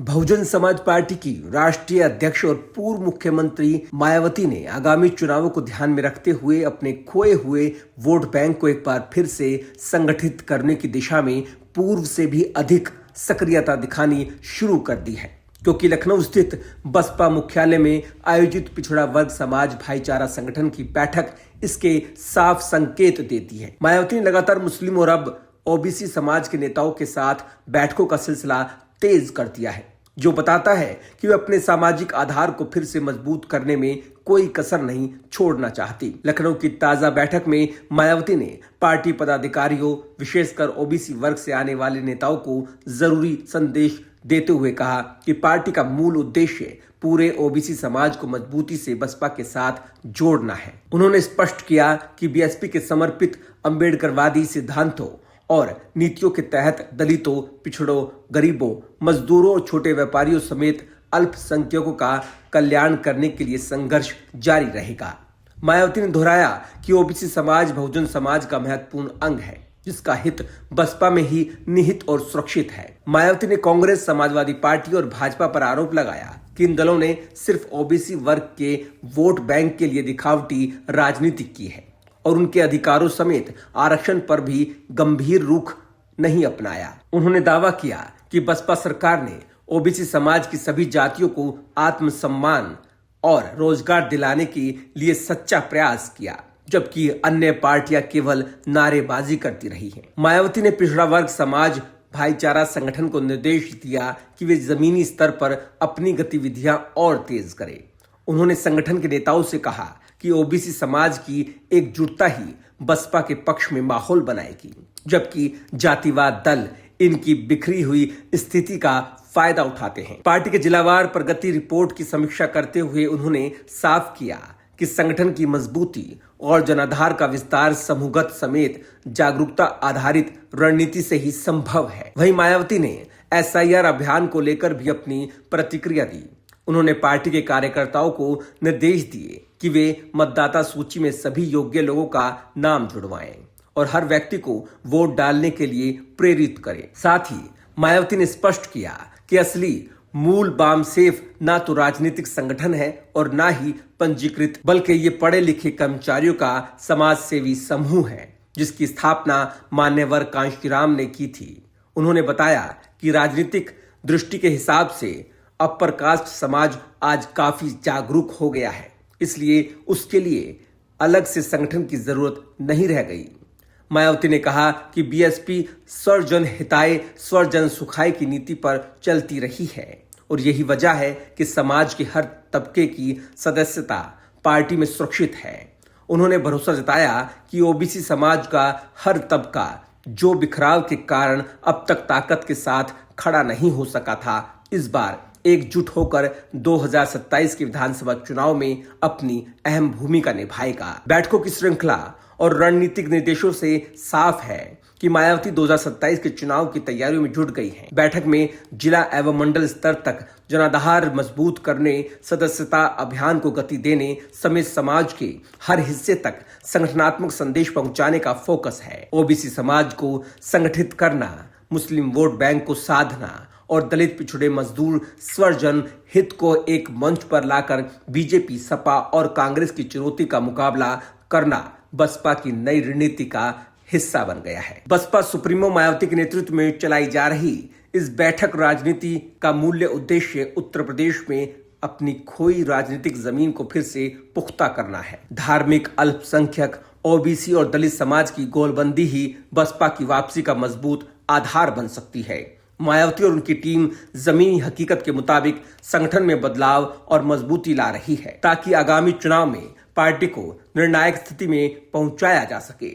Bahujan Samaj party की राष्ट्रीय अध्यक्ष और पूर्व मुख्यमंत्री मायावती ने आगामी चुनावों को ध्यान में रखते हुए अपने खोए हुए वोट बैंक को एक बार फिर से संगठित करने की दिशा में पूर्व से भी अधिक सक्रियता दिखानी शुरू कर दी है, क्योंकि लखनऊ स्थित बसपा मुख्यालय में आयोजित पिछड़ा वर्ग समाज भाईचारा संगठन की बैठक इसके साफ संकेत देती है। मायावती ने लगातार मुस्लिम और अब ओबीसी समाज के नेताओं के साथ बैठकों का सिलसिला तेज कर दिया है, जो बताता है कि वे अपने सामाजिक आधार को फिर से मजबूत करने में कोई कसर नहीं छोड़ना चाहती। लखनऊ की ताजा बैठक में मायावती ने पार्टी पदाधिकारियों, विशेषकर ओबीसी वर्ग से आने वाले नेताओं को जरूरी संदेश देते हुए कहा कि पार्टी का मूल उद्देश्य पूरे ओबीसी समाज को मजबूती से बसपा के साथ जोड़ना है। उन्होंने स्पष्ट किया कि बीएसपी के समर्पित अंबेडकरवादी सिद्धांतों और नीतियों के तहत दलितों, पिछड़ों, गरीबों, मजदूरों और छोटे व्यापारियों समेत अल्पसंख्यकों का कल्याण करने के लिए संघर्ष जारी रहेगा। मायावती ने दोहराया कि ओबीसी समाज बहुजन समाज का महत्वपूर्ण अंग है, जिसका हित बसपा में ही निहित और सुरक्षित है। मायावती ने कांग्रेस, समाजवादी पार्टी और भाजपा पर आरोप लगाया कि इन दलों ने सिर्फ ओबीसी वर्ग के वोट बैंक के लिए दिखावटी राजनीति की है और उनके अधिकारों समेत आरक्षण पर भी गंभीर रुख नहीं अपनाया। उन्होंने दावा किया कि बसपा सरकार ने ओबीसी समाज की सभी जातियों को आत्मसम्मान और रोजगार दिलाने के लिए सच्चा प्रयास किया, जबकि अन्य पार्टियां केवल नारेबाजी करती रही हैं। मायावती ने पिछड़ा वर्ग समाज भाईचारा संगठन को निर्देश दिया कि वे जमीनी स्तर पर अपनी गतिविधियां और तेज करें। उन्होंने संगठन के नेताओं से कहा कि ओबीसी समाज की एकजुटता ही बसपा के पक्ष में माहौल बनाएगी, जबकि जातिवाद दल इनकी बिखरी हुई स्थिति का फायदा उठाते हैं। पार्टी के जिलावार प्रगति रिपोर्ट की समीक्षा करते हुए उन्होंने साफ किया कि संगठन की मजबूती और जनाधार का विस्तार समूहगत समेत जागरूकता आधारित रणनीति से ही संभव है। वहीं मायावती ने एसआईआर अभियान को लेकर भी अपनी प्रतिक्रिया दी। उन्होंने पार्टी के कार्यकर्ताओं को निर्देश दिए कि वे मतदाता सूची में सभी योग्य लोगों का नाम जुड़वाएं और हर व्यक्ति को वोट डालने के लिए प्रेरित करें। साथ ही मायावती ने स्पष्ट किया कि असली मूल बामसेफ ना तो राजनीतिक संगठन है और ना ही पंजीकृत, बल्कि ये पढ़े लिखे कर्मचारियों का समाज सेवी समूह है, जिसकी स्थापना मान्यवर कांशीराम ने की थी। उन्होंने बताया कि राजनीतिक दृष्टि के हिसाब से अपर कास्ट समाज आज काफी जागरूक हो गया है, इसलिए उसके लिए अलग से संगठन की जरूरत नहीं रह गई। मायावती ने कहा कि बीएसपी सर्वजन हिताय सर्वजन सुखाय की नीति पर चलती रही है और यही वजह है कि समाज के हर तबके की सदस्यता पार्टी में सुरक्षित है। उन्होंने भरोसा जताया कि ओबीसी समाज का हर तबका जो बिखराव के कारण अब तक ताकत के साथ खड़ा नहीं हो सका था, इस बार एकजुट होकर 2027 के विधानसभा चुनाव में अपनी अहम भूमिका निभाएगा। बैठकों की श्रृंखला और रणनीतिक निर्देशों से साफ है कि मायावती 2027 के चुनाव की तैयारियों में जुट गई हैं। बैठक में जिला एवं मंडल स्तर तक जनाधार मजबूत करने, सदस्यता अभियान को गति देने समेत समाज के हर हिस्से तक संगठनात्मक संदेश पहुंचाने का फोकस है। ओबीसी समाज को संगठित करना, मुस्लिम वोट बैंक को साधना और दलित, पिछड़े, मजदूर, स्वजन हित को एक मंच पर लाकर बीजेपी, सपा और कांग्रेस की चुनौती का मुकाबला करना बसपा की नई रणनीति का हिस्सा बन गया है। बसपा सुप्रीमो मायावती के नेतृत्व में चलाई जा रही इस बैठक राजनीति का मूल्य उद्देश्य उत्तर प्रदेश में अपनी खोई राजनीतिक जमीन को फिर से पुख्ता करना है। धार्मिक, अल्पसंख्यक, ओबीसी और दलित समाज की गोलबंदी ही बसपा की वापसी का मजबूत आधार बन सकती है। मायावती और उनकी टीम जमीनी हकीकत के मुताबिक संगठन में बदलाव और मजबूती ला रही है, ताकि आगामी चुनाव में पार्टी को निर्णायक स्थिति में पहुंचाया जा सके।